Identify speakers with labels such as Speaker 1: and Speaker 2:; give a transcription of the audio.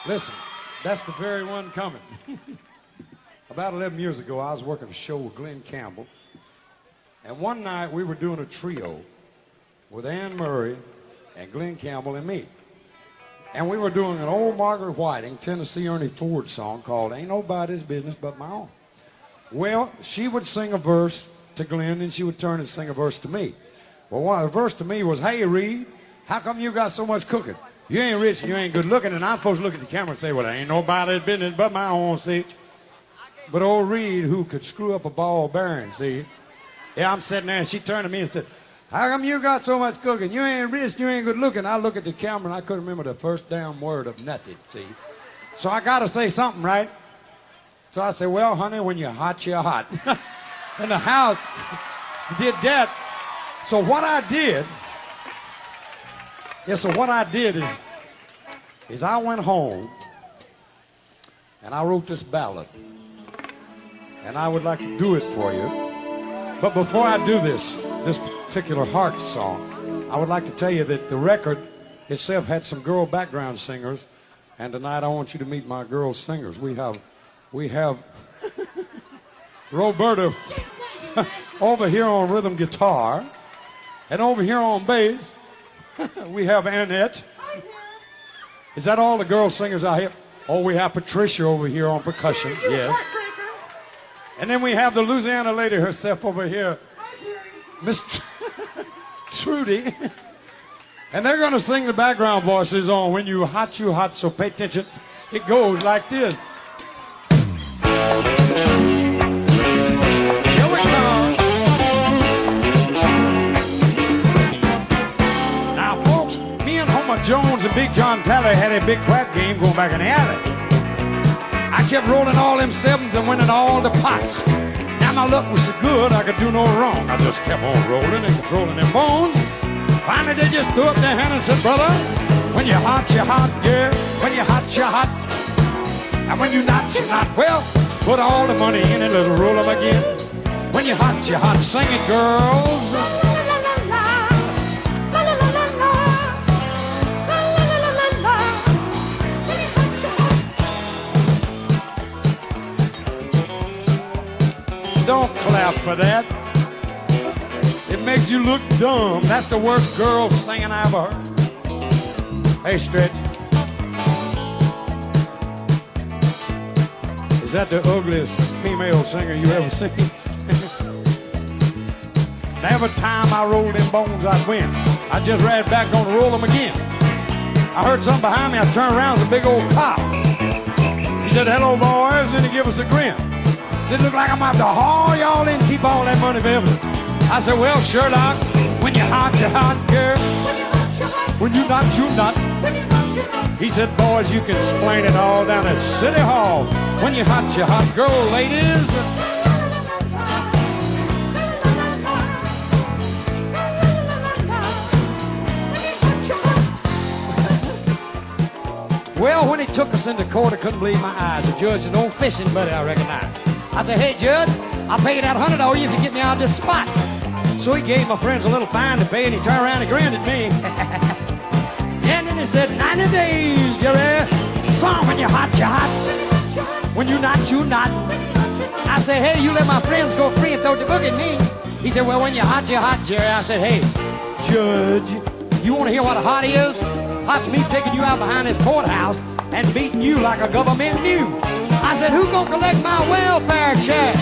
Speaker 1: Listen, that's the very one coming. About 11 years ago, I was working a show with Glenn Campbell. And one night, we were doing a trio with Ann Murray and Glenn Campbell and me. And we were doing an old Margaret Whiting, Tennessee Ernie Ford song called Ain't Nobody's Business But My Own. Well, she would sing a verse to Glenn, and she would turn and sing a verse to me. Well, the verse to me was, hey, Reed, how come you got so much cooking? You ain't rich and you ain't good looking, and I'm supposed to look at the camera and say, well, ain't nobody's business but my own, see? But old Reed, who could screw up a ball bearing, see? Yeah, I'm sitting there, and she turned to me and said, how come you got so much cooking? You ain't rich, you ain't good looking. I look at the camera, and I couldn't remember the first damn word of nothing, see? So I got to say something, right? So I said, well, honey, when you're hot, you're hot. In the house, did that. So what I did is I went home and I wrote this ballad. And I would like to do it for you. But before I do this particular heart song, I would like to tell you that the record itself had some girl background singers. And tonight I want you to meet my girl singers. We have Roberta over here on rhythm guitar. And over here on bass, we have Annette. Is that all the girl singers out here? Oh, we have Patricia over here on percussion. Yes. And then we have the Louisiana lady herself over here, Miss Trudy. And they're going to sing the background voices on When You Hot, so pay attention. It goes like this. Here we come. Now, folks, me and Homer Jones and Big John Talley had a big crap game going back in the alley. I kept rolling all them sevens and winning all the pots. Now my luck was so good I could do no wrong. I just kept on rolling and controlling them bones. Finally they just threw up their hand and said, brother, when you're hot, yeah. When you're hot. And when you're not, you're not. Well, put all the money in and let's roll them again. When you're hot, sing it, girls. Don't clap for that. It makes you look dumb. That's the worst girl singing I ever heard. Hey, Stretch. Is that the ugliest female singer you ever seen? Every time I rolled them bones, I'd win. I just ran back, gonna roll them again. I heard something behind me. I turned around, it was a big old cop. He said, hello, boys, and then he gave us a grin. Said, look like I'm about to haul y'all in and keep all that money for evidence. I said, well, Sherlock, when you're hot, girl. When you're not, you're not. He said, boys, you can explain it all down at City Hall. When you're hot, girl, ladies. Well, when he took us into court, I couldn't believe my eyes. The judge said, old fishing buddy, I recognize. I said, hey, Judge, I'll pay you that $100 if you get me out of this spot. So he gave my friends a little fine to pay, and he turned around and grinned at me. And then he said, 90 days, Jerry. Song, when you're hot, when you're not, you're not. I said, hey, you let my friends go free and throw the book at me. He said, well, when you're hot, Jerry. I said, hey, Judge, you want to hear what a hot is? Hot's me taking you out behind this courthouse and beating you like a government mule. I said, who gonna collect my welfare check?